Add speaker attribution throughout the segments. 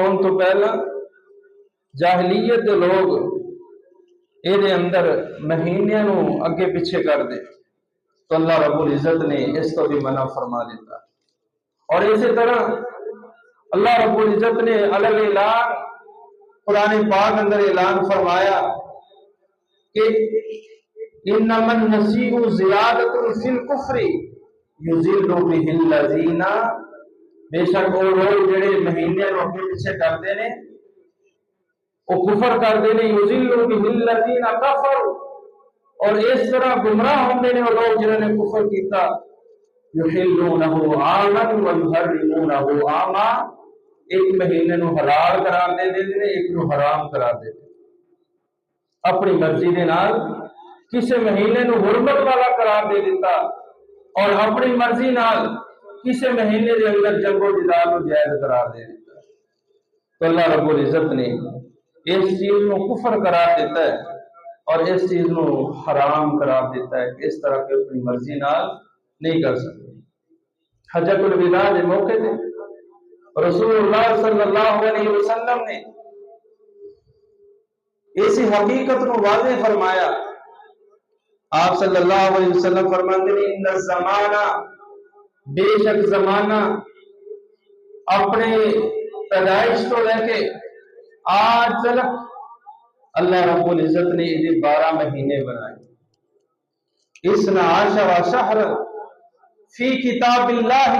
Speaker 1: ہونے تو پہلا جاہلیت دے لوگ یہ اندر مہینیاں نو اگے پیچھے کر دے، تو اللہ رب العزت نے اس کو بھی منع فرما دیتا۔ اور اسی طرح اللہ رب العزت نے الگ اعلان قرآن پاک اندر اعلان فرمایا کہ انما النسیء زیادۃ فی الکفر یضل بہ الذین، بے شک وہ لوگ جڑے مہینے نو اگے پیچھے کرتے ہیں وہ کفر کرتے ہیں، یضل بہ الذین کفروا، اور اس طرح گمراہ ہوندے نے وہ لوگ جنہوں نے کفر کیتا، یحلونہ عاما ویحرمونہ عاما، ایک مہینے نو حلال قرار دے دیندے نے، ایک نو حرام قرار دے دیندے، اپنی مرضی دے نال کسی مہینے نو حرمت والا قرار دے دیتا اور اپنی مرضی نال کسی مہینے دے اندر جنگ و جدال کو جائز قرار دے دیتا۔ تو اللہ رب العزت نے اس چیز نو کفر قرار دیتا ہے اور اس چیز نو حرام قرار دیتا ہے کہ اس طرح کے اپنی مرضی نال نہیں کر سکتے۔ حجۃ الوداع کے موقع تے رسول اللہ صلی اللہ علیہ وسلم نے اسی حقیقت نو واضح فرمایا۔ آپ صلی اللہ علیہ وسلم فرماتے ہیں ان الزمانہ، بے شک زمانہ اپنے پیدائش تو لے کے آج تک اللہ رب العزت نے یہ 12 مہینے بنائے۔ اسنا عشر شہر فی کتاب اللہ،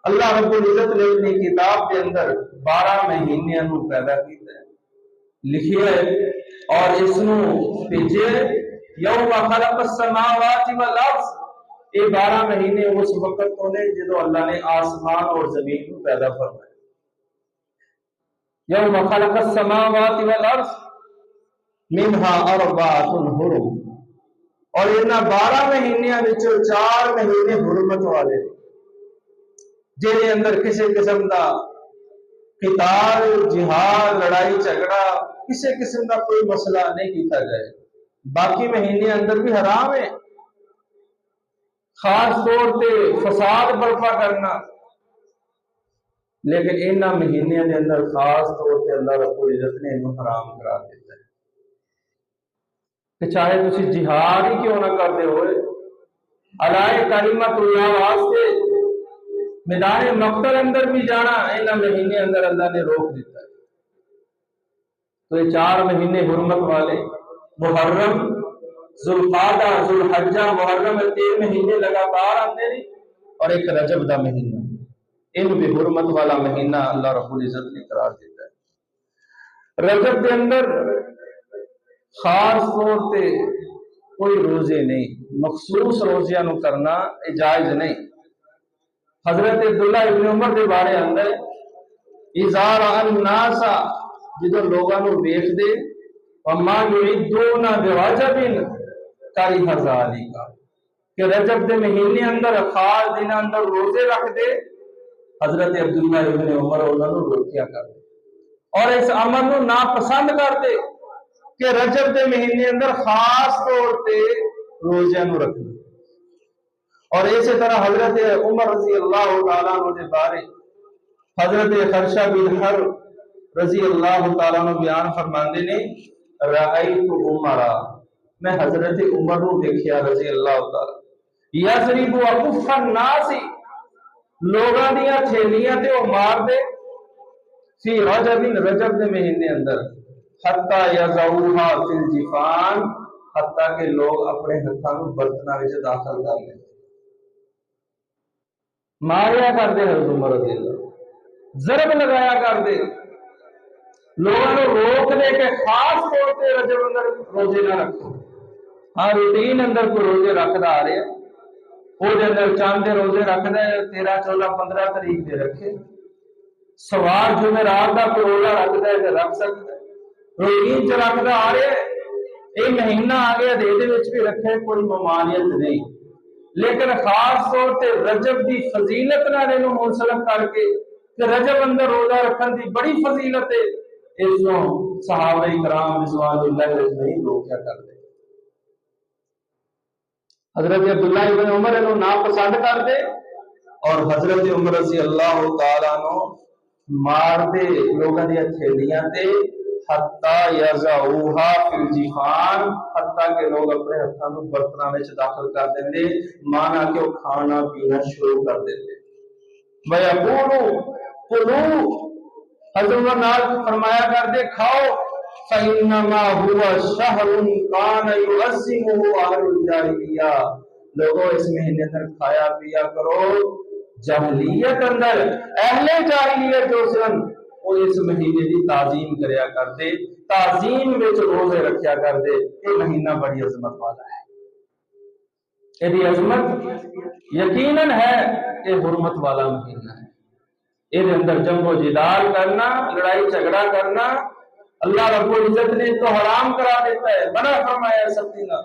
Speaker 1: اللہ رب العزت نے اپنی کتاب کے اندر 12 مہینے نو پیدا کیتا ہے، لکھیا ہے اور اس نو بھیجے یوم خلق السماوات والارض، یہ 12 مہینے اس وقت تو نے جدو اللہ نے آسمان اور زمین کو پیدا فرمایا۔ یوم خلق السماوات والارض منہا اربعۃ حرم، اور انہاں 12 مہینیاں وچوں 4 مہینے حرمت والے جہاں اندر کسی قسم کا قتال، جہاد، لڑائی جھگڑا، کسی قسم کا کوئی مسئلہ نہیں کیتا جائے۔ باقی مہینے اندر بھی حرام ہے، خاص طور پہ فساد برپا کرنا، لیکن انہاں مہینے کے اندر خاص طور پہ اللہ رب العزت نے انہوں حرام قرار دیتا ہے کہ چاہے تسی جہاد ہی کیوں نہ کرتے ہوئے، علائے کلمت اللہ واسطے میدان مقتل اندر بھی جانا انہاں مہینے اندر اللہ نے روک دیتا ہے۔ تو یہ 4 مہینے حرمت والے محرم، ذوالقعدہ، ذوالحجہ، محرم، 3 مہینے لگاتار آتے ہیں، اور ایک رجب دا مہینہ، ان بھی حرمت والا مہینہ اللہ رب العزت نے قرار دیتا ہے۔ رجب کے اندر خاص طور پہ کوئی روزے نہیں، مخصوص روزیاں نو کرنا جائز نہیں۔ حضرت عبداللہ ابن عمر کے بارے اندر اذا رأى الناس، جدو لوگاں نو ویکھ دے، وما یعدون برجب کرہ ذالک، کہ رجب دے مہینے اندر خاص دن اندر روزے رکھ دے، حضرت عبداللہ ابن عمر انہاں نو روکیا کر دے اور اس عمل نو ناپسند کر دے کہ رجب دے مہینے اندر خاص طور پہ روزیاں نو رکھنا۔ اور اسی طرح حضرت عمر رضی اللہ تعالیٰ عنہ کے بارے حضرت خرشہ بن حرب رضی اللہ تعالیٰ عنہ بیان فرماندے نے، رأیت عمر، میں حضرت عمر نو دیکھیا رضی اللہ تعالیٰ، یضرب اکف الناس، لوگاں دیاں تھیلیاں تے وہ مار دے، فی رجب، رجب دے مہینے اندر، حتی یضعوها فی الجفان، حتی کہ لوگ اپنے ہتھاں نو برتناں وچ داخل کر لیں، ماریا کر دے حضرت عمر رضی اللہ، ضرب لگایا کر دے، لوگوں نے روک دے کہ خاص طور پہ رجب اندر روزے نہ رکھو۔ ہاں روٹین اندر کوئی روزے رکھدا آ رہے وہ اندر چاند دے روزے رکھدا ہے، 13، 14، 15 تاریخ دے رکھے، سوار جمعرات دا کوئی روزہ رکھدا ہے تے رکھ سکتا ہے، روٹین چ رکھدا آ رہے یہ مہینہ آ گیا دے وچ بھی رکھے، کوئی ممانعت نہیں، لیکن خاص طور پہ رجب دی فضیلت نال انہوں منسلک کر کے کہ رجب اندر روزہ رکھن دی بڑی فضیلت ہے، اس کو صحابہ کرام رضوان اللہ علیہ نہیں روکیا کرتے۔ حضرت عبداللہ ابن عمر انہوں ناپسند کر دے، اور حضرت عمر رضی اللہ تعالیٰ عنہ مار دے لوگوں دیا تھیلیاں تے حتی یزعوہا فی الجفان، حتی کہ لوگ اپنے ہتھاں کو برتناں وچ داخل کر دیندے، مانا کہ وہ کھانا پینا شروع کر دیندے۔ وَيَقُولُ کُلُوا، حضرت نال فرمایا کر دے کھاؤ، فَإِنَّمَا هُوَ شَهْرٌ كَانَ يُعَظِّمُهُ أَهْلُ الْجَاهِلِيَّةِ، لوگوں اس مہینے اندر کھایا پیا کرو، جاہلیت اندر اہل جاہلیت جو سن وہ اس مہینے کی تعظیم کریا کرتے، تعظیم وچ روزے رکھیا کرتے۔ یہ مہینہ بڑی عظمت والا ہے، یہ عظمت یقیناً ہے، یہ حرمت والا مہینہ ہے۔ یہ اندر جنگ و جدال کرنا، لڑائی جھگڑا کرنا اللہ رب العزت نے تو حرام کرا دیتا ہے، منع فرمایا ہے سب دینا۔